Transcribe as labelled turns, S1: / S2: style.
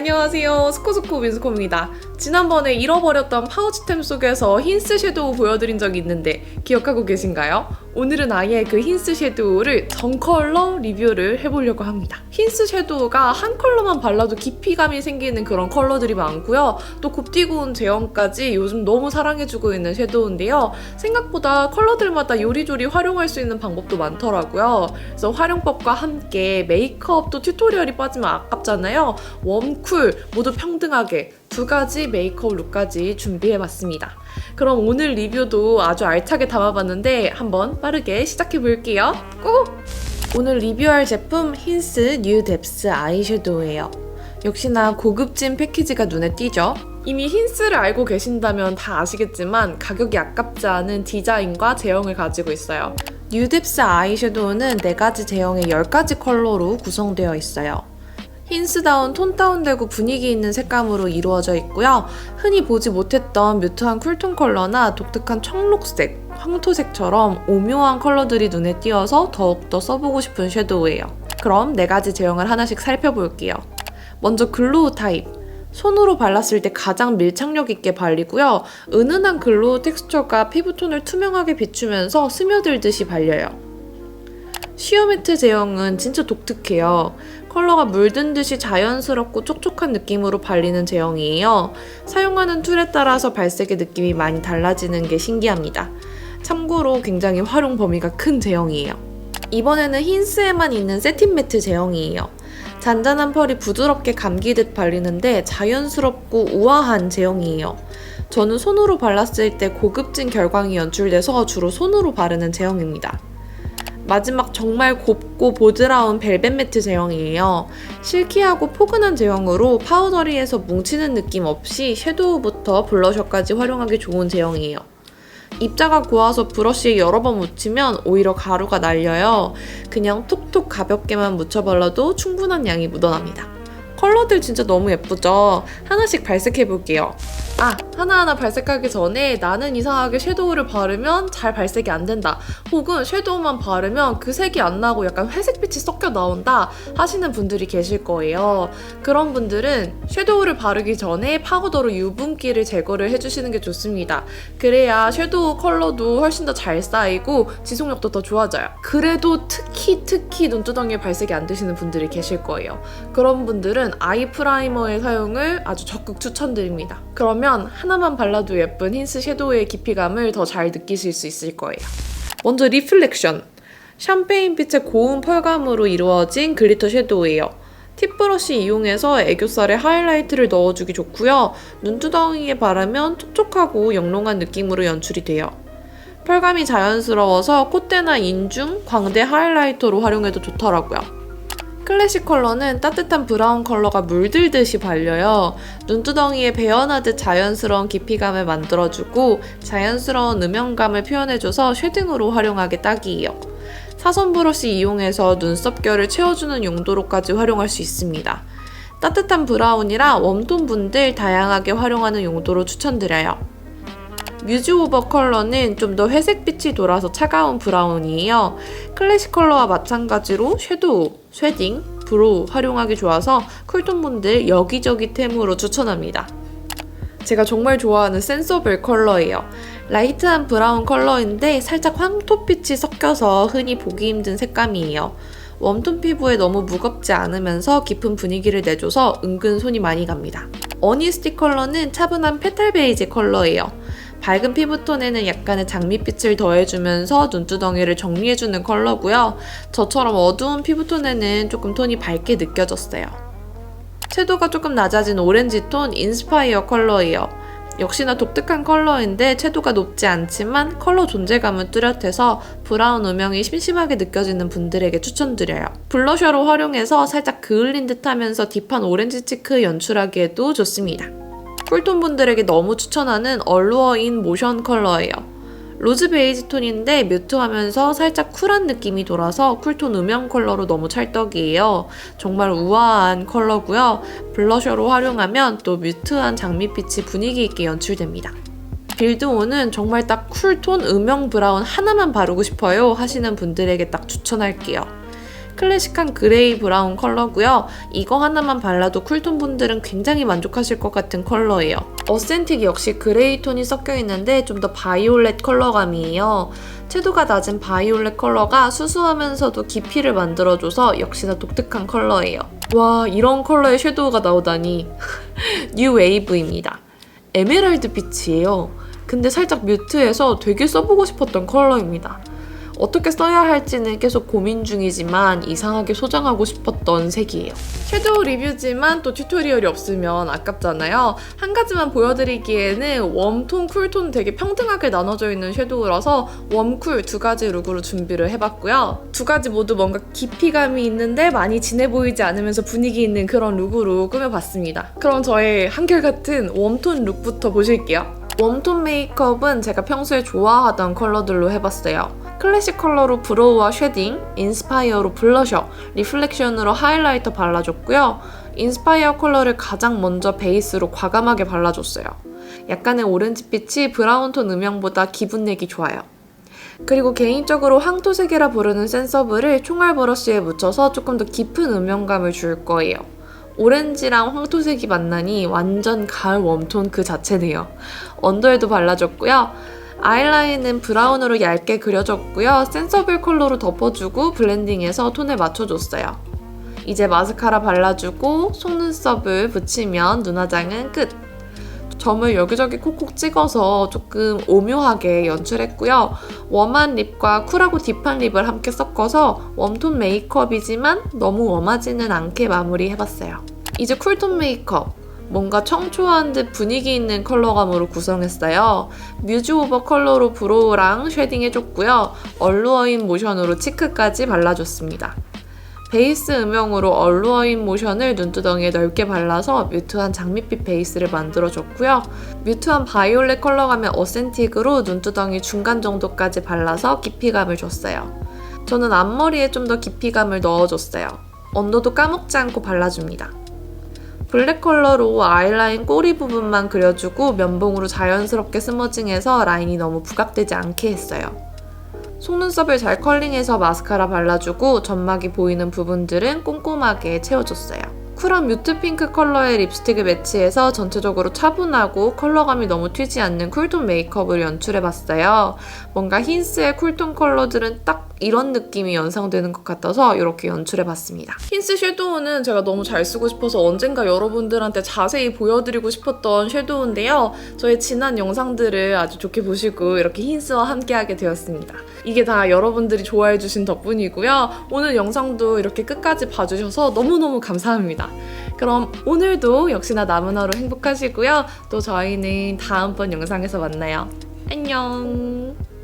S1: 안녕하세요. 스코스코 민스코입니다. 지난번에 잃어버렸던 파우치템 속에서 힌스 섀도우 보여드린 적이 있는데 기억하고 계신가요? 오늘은 아예 그 힌스 섀도우를 전 컬러 리뷰를 해보려고 합니다. 힌스 섀도우가 한 컬러만 발라도 깊이감이 생기는 그런 컬러들이 많고요. 또 곱디고 온 제형까지 요즘 너무 사랑해주고 있는 섀도우인데요. 생각보다 컬러들마다 요리조리 활용할 수 있는 방법도 많더라고요. 그래서 활용법과 함께 메이크업도 튜토리얼이 빠지면 아깝잖아요. 웜, 쿨 모두 평등하게 두 가지 메이크업 룩까지 준비해봤습니다. 그럼 오늘 리뷰도 아주 알차게 담아봤는데 한번 빠르게 시작해볼게요. 고! 오늘 리뷰할 제품 힌스 뉴 뎁스 아이섀도우예요. 역시나 고급진 패키지가 눈에 띄죠? 이미 힌스를 알고 계신다면 다 아시겠지만 가격이 아깝지 않은 디자인과 제형을 가지고 있어요. 뉴 뎁스 아이섀도우는 4가지 제형의 10가지 컬러로 구성되어 있어요. 힌스다운 톤 다운되고 분위기 있는 색감으로 이루어져 있고요. 흔히 보지 못했던 뮤트한 쿨톤 컬러나 독특한 청록색, 황토색처럼 오묘한 컬러들이 눈에 띄어서 더욱더 써보고 싶은 섀도우예요. 그럼 4가지 제형을 하나씩 살펴볼게요. 먼저 글로우 타입. 손으로 발랐을 때 가장 밀착력 있게 발리고요. 은은한 글로우 텍스처가 피부톤을 투명하게 비추면서 스며들듯이 발려요. 시어 매트 제형은 진짜 독특해요. 컬러가 물든 듯이 자연스럽고 촉촉한 느낌으로 발리는 제형이에요. 사용하는 툴에 따라서 발색의 느낌이 많이 달라지는 게 신기합니다. 참고로 굉장히 활용 범위가 큰 제형이에요. 이번에는 힌스에만 있는 세틴 매트 제형이에요. 잔잔한 펄이 부드럽게 감기듯 발리는데 자연스럽고 우아한 제형이에요. 저는 손으로 발랐을 때 고급진 결광이 연출돼서 주로 손으로 바르는 제형입니다. 마지막 정말 곱고 보드라운 벨벳 매트 제형이에요. 실키하고 포근한 제형으로 파우더리에서 뭉치는 느낌 없이 섀도우부터 블러셔까지 활용하기 좋은 제형이에요. 입자가 고와서 브러쉬에 여러 번 묻히면 오히려 가루가 날려요. 그냥 톡톡 가볍게만 묻혀 발라도 충분한 양이 묻어납니다. 컬러들 진짜 너무 예쁘죠? 하나씩 발색해볼게요. 하나하나 발색하기 전에 나는 이상하게 섀도우를 바르면 잘 발색이 안 된다. 혹은 섀도우만 바르면 그 색이 안 나고 약간 회색빛이 섞여 나온다 하시는 분들이 계실 거예요. 그런 분들은 섀도우를 바르기 전에 파우더로 유분기를 제거를 해주시는 게 좋습니다. 그래야 섀도우 컬러도 훨씬 더 잘 쌓이고 지속력도 더 좋아져요. 그래도 특히 눈두덩이에 발색이 안 되시는 분들이 계실 거예요. 그런 분들은 아이 프라이머의 사용을 아주 적극 추천드립니다. 그러면 하나만 발라도 예쁜 힌스 섀도우의 깊이감을 더 잘 느끼실 수 있을 거예요. 먼저 리플렉션. 샴페인빛의 고운 펄감으로 이루어진 글리터 섀도우예요. 팁 브러쉬 이용해서 애교살에 하이라이트를 넣어주기 좋고요. 눈두덩이에 바르면 촉촉하고 영롱한 느낌으로 연출이 돼요. 펄감이 자연스러워서 콧대나 인중, 광대 하이라이터로 활용해도 좋더라고요. 클래식 컬러는 따뜻한 브라운 컬러가 물들듯이 발려요. 눈두덩이에 배어나듯 자연스러운 깊이감을 만들어주고 자연스러운 음영감을 표현해줘서 쉐딩으로 활용하기 딱이에요. 사선 브러쉬 이용해서 눈썹결을 채워주는 용도로까지 활용할 수 있습니다. 따뜻한 브라운이라 웜톤 분들 다양하게 활용하는 용도로 추천드려요. 뮤즈 오버 컬러는 좀 더 회색빛이 돌아서 차가운 브라운이에요. 클래식 컬러와 마찬가지로 섀도우, 쉐딩, 브로우 활용하기 좋아서 쿨톤 분들 여기저기 템으로 추천합니다. 제가 정말 좋아하는 센서블 컬러예요. 라이트한 브라운 컬러인데 살짝 황토빛이 섞여서 흔히 보기 힘든 색감이에요. 웜톤 피부에 너무 무겁지 않으면서 깊은 분위기를 내줘서 은근 손이 많이 갑니다. 어니스티 컬러는 차분한 페탈 베이지 컬러예요. 밝은 피부톤에는 약간의 장미빛을 더해주면서 눈두덩이를 정리해주는 컬러고요. 저처럼 어두운 피부톤에는 조금 톤이 밝게 느껴졌어요. 채도가 조금 낮아진 오렌지 톤 인스파이어 컬러예요. 역시나 독특한 컬러인데 채도가 높지 않지만 컬러 존재감은 뚜렷해서 브라운 음영이 심심하게 느껴지는 분들에게 추천드려요. 블러셔로 활용해서 살짝 그을린 듯하면서 딥한 오렌지 치크 연출하기에도 좋습니다. 쿨톤 분들에게 너무 추천하는 얼루어인 모션 컬러예요. 로즈 베이지 톤인데 뮤트하면서 살짝 쿨한 느낌이 돌아서 쿨톤 음영 컬러로 너무 찰떡이에요. 정말 우아한 컬러고요. 블러셔로 활용하면 또 뮤트한 장미빛이 분위기 있게 연출됩니다. 빌드온은 정말 딱 쿨톤 음영 브라운 하나만 바르고 싶어요 하시는 분들에게 딱 추천할게요. 클래식한 그레이 브라운 컬러고요. 이거 하나만 발라도 쿨톤 분들은 굉장히 만족하실 것 같은 컬러예요. 어센틱 역시 그레이 톤이 섞여 있는데 좀 더 바이올렛 컬러감이에요. 채도가 낮은 바이올렛 컬러가 수수하면서도 깊이를 만들어줘서 역시나 독특한 컬러예요. 와, 이런 컬러의 섀도우가 나오다니. 뉴 웨이브입니다. 에메랄드 빛이에요. 근데 살짝 뮤트해서 되게 써보고 싶었던 컬러입니다. 어떻게 써야 할지는 계속 고민 중이지만 이상하게 소장하고 싶었던 색이에요. 섀도우 리뷰지만 또 튜토리얼이 없으면 아깝잖아요. 한 가지만 보여드리기에는 웜톤, 쿨톤 되게 평등하게 나눠져 있는 섀도우라서 웜쿨 두 가지 룩으로 준비를 해봤고요. 두 가지 모두 뭔가 깊이감이 있는데 많이 진해 보이지 않으면서 분위기 있는 그런 룩으로 꾸며봤습니다. 그럼 저의 한결같은 웜톤 룩부터 보실게요. 웜톤 메이크업은 제가 평소에 좋아하던 컬러들로 해봤어요. 클래식 컬러로 브로우와 쉐딩, 인스파이어로 블러셔, 리플렉션으로 하이라이터 발라줬고요. 인스파이어 컬러를 가장 먼저 베이스로 과감하게 발라줬어요. 약간의 오렌지빛이 브라운톤 음영보다 기분 내기 좋아요. 그리고 개인적으로 황토색이라 부르는 센서블을 총알 브러쉬에 묻혀서 조금 더 깊은 음영감을 줄 거예요. 오렌지랑 황토색이 만나니 완전 가을 웜톤 그 자체네요. 언더에도 발라줬고요. 아이라인은 브라운으로 얇게 그려줬고요. 센서블 컬러로 덮어주고 블렌딩해서 톤을 맞춰줬어요. 이제 마스카라 발라주고 속눈썹을 붙이면 눈화장은 끝! 점을 여기저기 콕콕 찍어서 조금 오묘하게 연출했고요. 웜한 립과 쿨하고 딥한 립을 함께 섞어서 웜톤 메이크업이지만 너무 웜하지는 않게 마무리해봤어요. 이제 쿨톤 메이크업! 뭔가 청초한 듯 분위기 있는 컬러감으로 구성했어요. 뮤즈 오버 컬러로 브로우랑 쉐딩 해줬고요. 얼루어인 모션으로 치크까지 발라줬습니다. 베이스 음영으로 얼루어인 모션을 눈두덩이에 넓게 발라서 뮤트한 장밋빛 베이스를 만들어줬고요. 뮤트한 바이올렛 컬러감의 어센틱으로 눈두덩이 중간 정도까지 발라서 깊이감을 줬어요. 저는 앞머리에 좀 더 깊이감을 넣어줬어요. 언더도 까먹지 않고 발라줍니다. 블랙 컬러로 아이라인 꼬리 부분만 그려주고 면봉으로 자연스럽게 스머징해서 라인이 너무 부각되지 않게 했어요. 속눈썹을 잘 컬링해서 마스카라 발라주고 점막이 보이는 부분들은 꼼꼼하게 채워줬어요. 쿨한 뮤트 핑크 컬러의 립스틱을 매치해서 전체적으로 차분하고 컬러감이 너무 튀지 않는 쿨톤 메이크업을 연출해봤어요. 뭔가 힌스의 쿨톤 컬러들은 딱 이런 느낌이 연상되는 것 같아서 이렇게 연출해봤습니다. 힌스 섀도우는 제가 너무 잘 쓰고 싶어서 언젠가 여러분들한테 자세히 보여드리고 싶었던 섀도우인데요. 저의 지난 영상들을 아주 좋게 보시고 이렇게 힌스와 함께하게 되었습니다. 이게 다 여러분들이 좋아해주신 덕분이고요. 오늘 영상도 이렇게 끝까지 봐주셔서 너무너무 감사합니다. 그럼 오늘도 역시나 남은 하루 행복하시고요. 또 저희는 다음번 영상에서 만나요. 안녕!